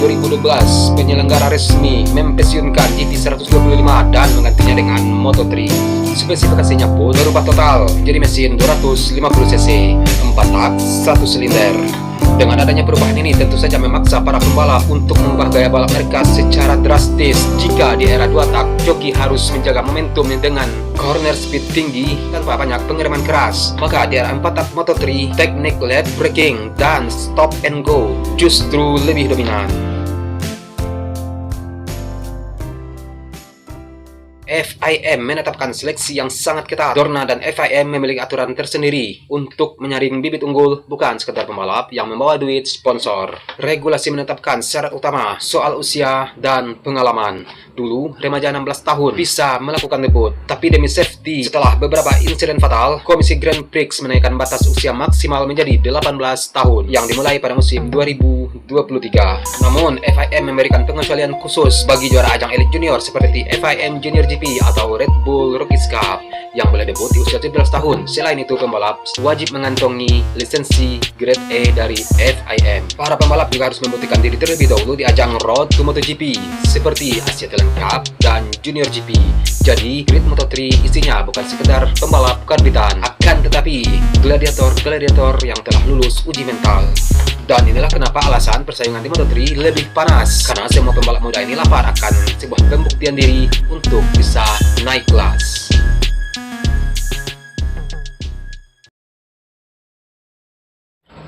2012, penyelenggara resmi mempensiunkan GT125 dan menggantinya dengan Moto3. Spesifikasinya pun berubah total jadi mesin 250cc, 4 tak, 1 silinder. Dengan adanya perubahan ini tentu saja memaksa para pembalap untuk mengubah gaya balap mereka secara drastis. Jika di era 2 tak, joki harus menjaga momentum dengan corner speed tinggi tanpa banyak pengereman keras, maka di era 4 tak Moto3, teknik lap braking dan stop and go justru lebih dominan. FIM menetapkan seleksi yang sangat ketat. Dorna dan FIM memiliki aturan tersendiri untuk menyaring bibit unggul, bukan sekedar pembalap yang membawa duit sponsor. Regulasi menetapkan syarat utama soal usia dan pengalaman. Dulu, remaja 16 tahun bisa melakukan debut, tapi demi safety, setelah beberapa insiden fatal, Komisi Grand Prix menaikkan batas usia maksimal menjadi 18 tahun yang dimulai pada musim 2023. Namun, FIM memberikan pengecualian khusus bagi juara ajang Elite Junior seperti FIM Junior GP atau Red Bull Rookies Cup yang boleh debut di usia 17 tahun. Selain itu, pembalap wajib mengantongi lisensi Grade A dari FIM. Para pembalap juga harus membuktikan diri terlebih dahulu di ajang Road to MotoGP seperti Asia Talent Cup dan Junior GP. Jadi, grid Moto3 isinya bukan sekedar pembalap karbitan, akan tetapi gladiator-gladiator yang telah lulus uji mental. Dan inilah kenapa alasan persaingan di Moto3 lebih panas, karena semua pembalap muda ini lapar akan sebuah pembuktian diri untuk bisa naik kelas.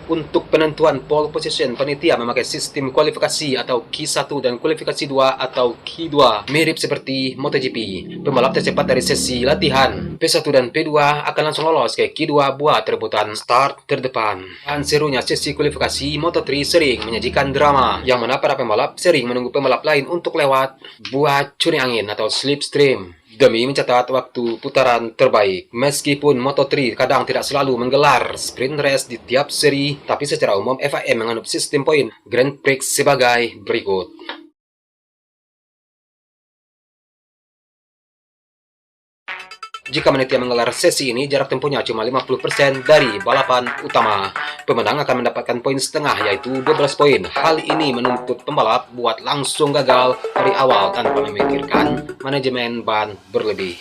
Untuk penentuan pole position, panitia memakai sistem kualifikasi atau Q1 dan kualifikasi 2 atau Q2. Mirip seperti MotoGP, pembalap tercepat dari sesi latihan P1 dan P2 akan langsung lolos ke Q2 buat rebutan start terdepan. Dan serunya sesi kualifikasi, Moto3 sering menyajikan drama, yang mana para pembalap sering menunggu pembalap lain untuk lewat buat curi angin atau slipstream demi mencatat waktu putaran terbaik. Meskipun Moto3 kadang tidak selalu menggelar sprint race di tiap seri, tapi secara umum FIM menganut sistem poin Grand Prix sebagai berikut. Jika panitia menggelar sesi ini, jarak tempuhnya cuma 50% dari balapan utama. Pemenang akan mendapatkan poin setengah, yaitu 12 poin. Hal ini menuntut pembalap buat langsung gagal dari awal tanpa memikirkan manajemen ban berlebih.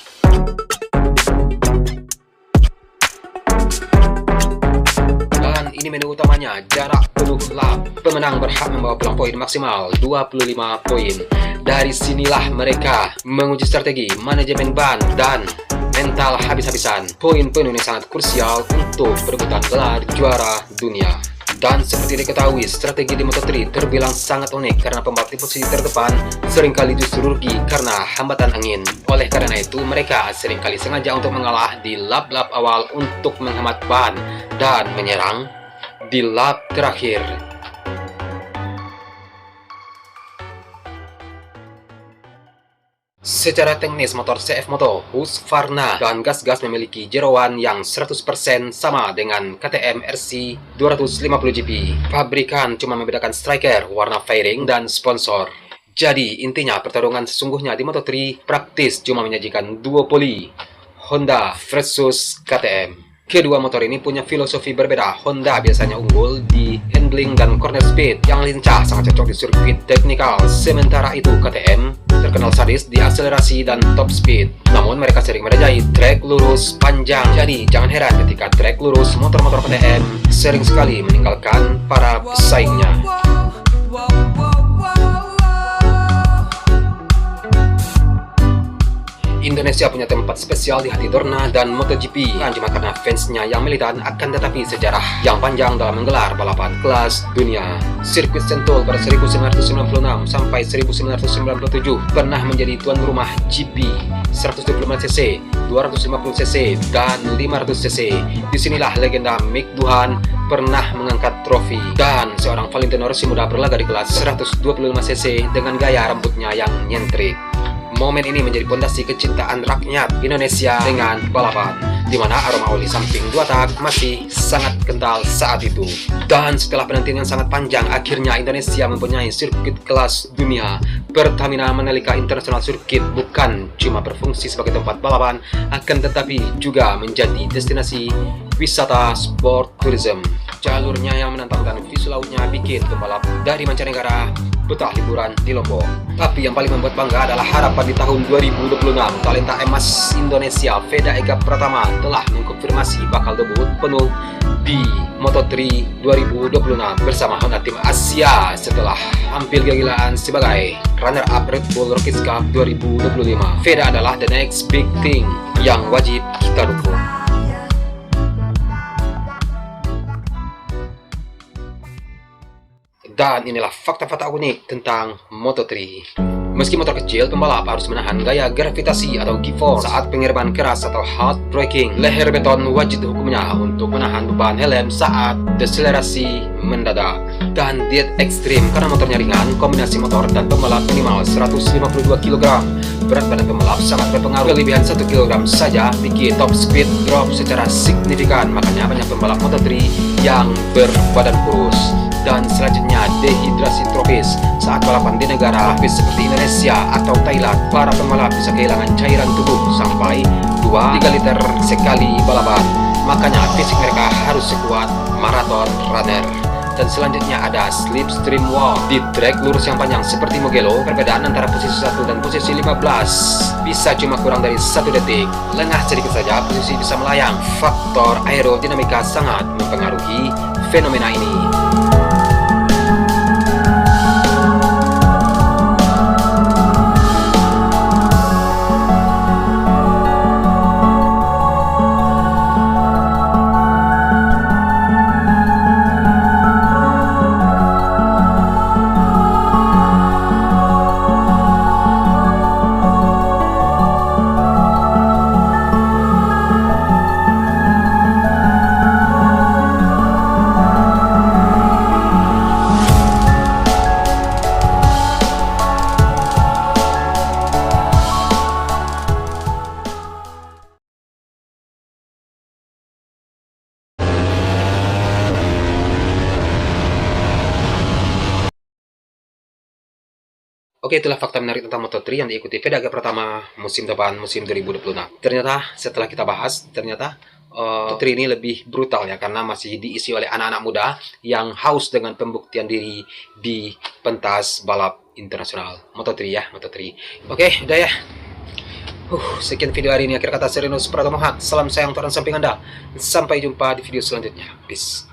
Dan ini menu utamanya, jarak penuh lap. Pemenang berhak membawa pulang poin maksimal 25 poin. Dari sinilah mereka menguji strategi, manajemen ban, dan mental habis-habisan. Poin-poin ini sangat krusial untuk perebutan gelar juara dunia. Dan seperti diketahui, strategi di Moto3 terbilang sangat unik karena pembalap di posisi terdepan seringkali justru rugi karena hambatan angin. Oleh karena itu, mereka seringkali sengaja untuk mengalah di lap-lap awal untuk menghemat ban dan menyerang di lap terakhir. Secara teknis, motor CF Moto, Husqvarna, dan gas-gas memiliki jeroan yang 100% sama dengan KTM RC 250GP. Pabrikan cuma membedakan striker, warna fairing, dan sponsor. Jadi, intinya pertarungan sesungguhnya di Moto3 praktis cuma menyajikan duopoli Honda versus KTM. Kedua motor ini punya filosofi berbeda. Honda biasanya unggul di handling dan corner speed yang lincah, sangat cocok di sirkuit teknikal. Sementara itu KTM terkenal sadis di akselerasi dan top speed. Namun mereka sering merajai trek lurus panjang. Jadi jangan heran ketika trek lurus motor-motor KTM sering sekali meninggalkan para pesaingnya. Indonesia punya tempat spesial di hati Dorna dan MotoGP, bukan cuma karena fansnya yang militan, akan tetapi sejarah yang panjang dalam menggelar balapan kelas dunia. Sirkuit Sentul pada 1996 sampai 1997 pernah menjadi tuan rumah GP 125cc, 250cc, dan 500cc. Disinilah legenda Mick Duhan pernah mengangkat trofi, dan seorang Valentino Rossi muda berlaga di kelas 125cc dengan gaya rambutnya yang nyentrik. Momen ini menjadi pondasi kecintaan rakyat Indonesia dengan balapan, di mana aroma oli samping 2 tak masih sangat kental saat itu. Dan setelah penantian yang sangat panjang, akhirnya Indonesia mempunyai sirkuit kelas dunia. Pertamina Mandalika International Circuit bukan cuma berfungsi sebagai tempat balapan, akan tetapi juga menjadi destinasi wisata sport tourism. Jalurnya yang menantang dan visual lautnya bikin pembalap dari mancanegara betah liburan di Lombok. Tapi yang paling membuat bangga adalah harapan di tahun 2026. Talenta emas Indonesia Veda Ega Pratama telah mengkonfirmasi bakal debut penuh di Moto3 2026 bersama Honda Tim Asia setelah hampir gila-gilaan sebagai runner-up Red Bull Rockies Cup 2025. Veda adalah the next big thing yang wajib kita dukung. Dan inilah fakta-fakta unik tentang Moto3. Meski motor kecil, pembalap harus menahan gaya gravitasi atau G-force saat pengiriman keras atau hard braking. Leher beton wajib hukumnya untuk menahan beban helm saat deselerasi mendadak. Dan diet ekstrim karena motornya ringan, kombinasi motor dan pembalap minimal 152 kg. Berat badan pembalap sangat berpengaruh. Kelebihan 1 kg saja bikin top speed drop secara signifikan. Makanya banyak pembalap Moto3 yang berbadan kurus. Dan selanjutnya dehidrasi tropis. Saat balapan di negara tropis seperti Indonesia atau Thailand, para pembalap bisa kehilangan cairan tubuh sampai 2-3 liter sekali balapan. Makanya fisik mereka harus sekuat marathon runner. Dan selanjutnya ada slipstream walk. Di trek lurus yang panjang seperti Mugello, perbedaan antara posisi 1 dan posisi 15 bisa cuma kurang dari 1 detik. Lengah sedikit saja posisi bisa melayang. Faktor aerodinamika sangat mempengaruhi fenomena ini. Oke, itulah fakta menarik tentang Moto3 yang diikuti Veda Ega Pratama musim depan, musim 2026. Ternyata setelah kita bahas, ternyata Moto3 ini lebih brutal ya, karena masih diisi oleh anak-anak muda yang haus dengan pembuktian diri di pentas balap internasional. Moto3 ya, Moto3. Oke, udah ya. Sekian video hari ini. Akhir kata, Serenus Pratomohat. Salam sayang Tuhan samping Anda. Sampai jumpa di video selanjutnya. Peace.